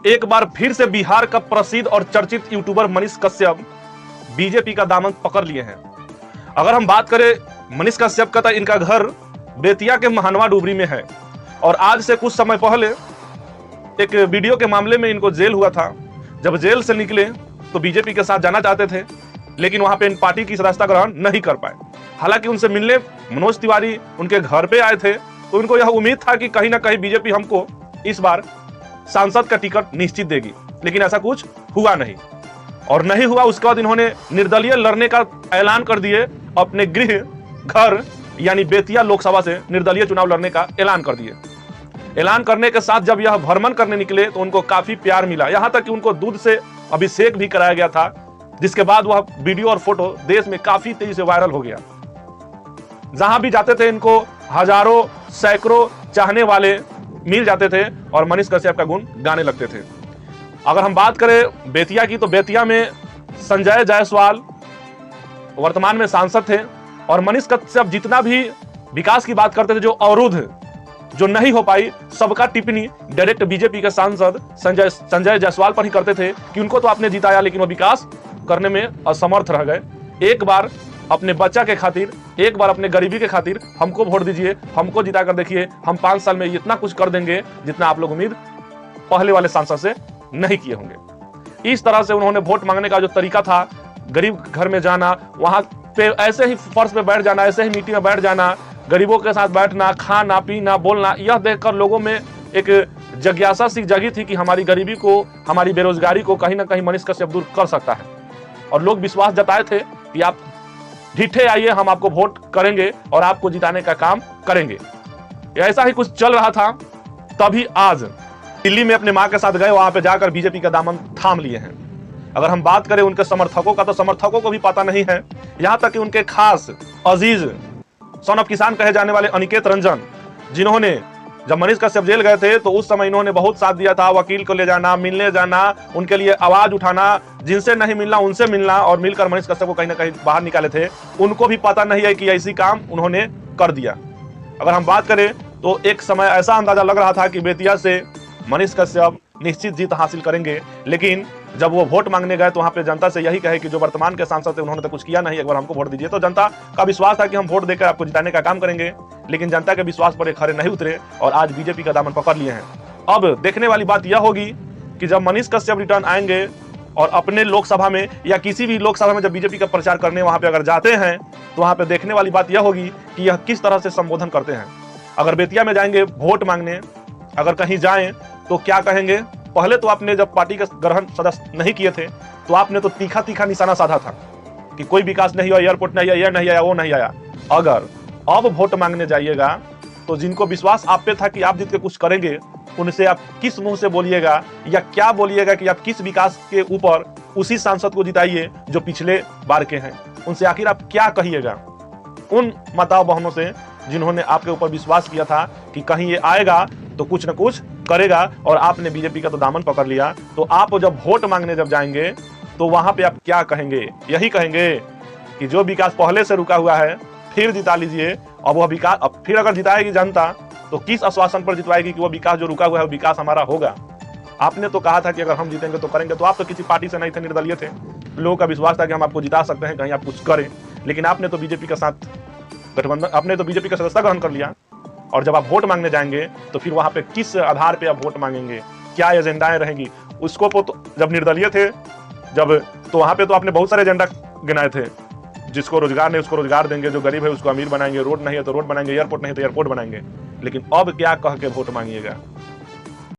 एक बार फिर से बिहार का प्रसिद्ध और चर्चित यूट्यूबर मनीष कश्यप बीजेपी का दामन पकड़ लिए हैं। अगर हम बात करें मनीष कश्यप का, तो इनका घर बेतिया के महानवा डुबरी में है और आज से कुछ समय पहले एक वीडियो के मामले में इनको जेल हुआ था। जब जेल से निकले तो बीजेपी के साथ जाना चाहते थे, लेकिन वहां पे इन पार्टी की सदस्यता ग्रहण नहीं कर पाए। हालांकि उनसे मिलने मनोज तिवारी उनके घर पे आए थे, तो उनको यह उम्मीद था कि कहीं ना कहीं बीजेपी हमको इस बार सांसद का टिकट निश्चित देगी, लेकिन ऐसा कुछ हुआ नहीं। और नहीं हुआ, उसके बाद इन्होंने निर्दलीय लड़ने का ऐलान कर दिए। अपने गृह घर यानी बेतिया लोकसभा से निर्दलीय चुनाव लड़ने का ऐलान कर दिए। ऐलान करने के साथ जब यह भ्रमण करने निकले तो उनको काफी प्यार मिला, यहां तक कि उनको दूध से अभिषेक भी कराया गया था, जिसके बाद वह वीडियो और फोटो देश में काफी तेजी से वायरल हो गया। जहां भी जाते थे इनको हजारों सैकड़ों चाहने वाले मिल जाते थे और मनीष कश्यप का गुण गाने लगते थे। अगर हम बात करें बेतिया की, तो बेतिया में संजय जायसवाल वर्तमान में सांसद थे और मनीष कश्यप जितना भी विकास की बात करते थे, जो अवरुद्ध जो नहीं हो पाई, सबका टिप्पणी डायरेक्ट बीजेपी के सांसद संजय जायसवाल पर ही करते थे कि उनको तो आपने जिताया, लेकिन वो विकास करने में असमर्थ रह गए। एक बार अपने बच्चा के खातिर, एक बार अपने गरीबी के खातिर हमको वोट दीजिए, हमको जिता कर देखिए, हम 5 साल में इतना कुछ कर देंगे जितना आप लोग उम्मीद पहले वाले सांसद से नहीं किए होंगे। इस तरह से उन्होंने वोट मांगने का जो तरीका था, गरीब घर में जाना, वहां पे ऐसे ही फर्श पे बैठ जाना, ऐसे ही मीटिंग में बैठ जाना, गरीबों के साथ बैठना, खाना पीना बोलना, यह देखकर लोगों में एक जिज्ञासा सी जगी थी कि हमारी गरीबी को, हमारी बेरोजगारी को कहीं ना कहीं मनीष कश्यप दूर कर सकता है। और लोग विश्वास जताए थे कि आप ढिठे आइए, हम आपको वोट करेंगे और आपको जिताने का काम करेंगे। ऐसा ही कुछ चल रहा था। तभी आज दिल्ली में अपने मां के साथ गए, वहां पे जाकर बीजेपी का दामन थाम लिए हैं। अगर हम बात करें उनके समर्थकों का, तो समर्थकों को भी पता नहीं है, यहां तक कि उनके खास अजीज सन ऑफ किसान कहे जाने वाले अनिकेत रंजन, जिन्होंने जब मनीष कश्यप जेल गए थे तो उस समय इन्होंने बहुत साथ दिया था, वकील को ले जाना, मिलने जाना, उनके लिए आवाज उठाना, जिनसे नहीं मिलना उनसे मिलना और मिलकर मनीष कश्यप को कहीं ना कहीं बाहर निकाले थे। उनको भी पता नहीं है कि ऐसी काम उन्होंने कर दिया। अगर हम बात करें तो एक समय ऐसा अंदाजा लग रहा था कि बेतिया से मनीष कश्यप निश्चित जीत हासिल करेंगे, लेकिन जब वो वोट मांगने गए तो वहां पे जनता से यही कहे कि जो वर्तमान के सांसद थे उन्होंने तो कुछ किया नहीं, एक बार हमको वोट दीजिए। तो जनता का विश्वास था कि हम वोट देकर आपको जिताने का काम करेंगे, लेकिन जनता के विश्वास पर खरे नहीं उतरे और आज बीजेपी का दामन पकड़ लिए हैं। अब देखने वाली बात यह होगी कि जब मनीष कश्यप रिटर्न आएंगे और अपने लोकसभा में या किसी भी लोकसभा में जब बीजेपी का प्रचार करने वहां पे अगर जाते हैं, तो वहां पे देखने वाली बात यह होगी कि यह किस तरह से संबोधन करते हैं। अगर बेतिया में जाएंगे वोट मांगने, अगर कहीं जाएं तो क्या कहेंगे? पहले तो आपने जब पार्टी के ग्रहण सदस्य नहीं किए थे तो आपने तो तीखा तीखा निशाना साधा था कि कोई विकास नहीं हुआ, एयरपोर्ट नहीं आया, यह नहीं आया, वो नहीं आया। अगर अब वोट मांगने जाइएगा तो जिनको विश्वास आप पे था कि आप जीत के कुछ करेंगे, उनसे आप किस मुंह से बोलिएगा या क्या बोलिएगा कि आप किस विकास के ऊपर उसी सांसद को जिताइए जो पिछले बार के हैं? उनसे आखिर आप क्या कहिएगा उन माताओं बहनों से जिन्होंने आपके ऊपर विश्वास किया था कि कहीं ये आएगा तो कुछ न कुछ करेगा, और आपने बीजेपी का तो दामन पकड़ लिया। तो आप जब वोट मांगने जब जाएंगे तो वहां पे आप क्या कहेंगे? यही कहेंगे कि जो विकास पहले से रुका हुआ है फिर जिता लीजिए। और वह विकास अब फिर अगर जिताएगी जनता तो किस आश्वासन पर जितवाएगी कि वो विकास जो रुका हुआ है वो विकास हमारा होगा? आपने तो कहा था कि अगर हम जीतेंगे तो करेंगे। तो आप तो किसी पार्टी से नहीं थे, निर्दलीय थे, लोगों का विश्वास था कि हम आपको जिता सकते हैं, कहीं आप कुछ करें, लेकिन आपने तो बीजेपी के साथ गठबंधन, आपने तो बीजेपी का सदस्यता ग्रहण कर लिया। और जब आप वोट मांगने जाएंगे तो फिर वहां पे किस आधार पे आप वोट मांगेंगे, क्या एजेंडाएं रहेंगी? उसको तो जब निर्दलीय थे जब, तो वहां पे तो आपने बहुत सारे एजेंडा गिनाए थे, जिसको रोजगार नहीं उसको रोजगार देंगे, जो गरीब है उसको अमीर बनाएंगे, रोड नहीं है तो रोड बनाएंगे, एयरपोर्ट नहीं तो एयरपोर्ट बनाएंगे। लेकिन अब क्या कह के वोट मांगिएगा?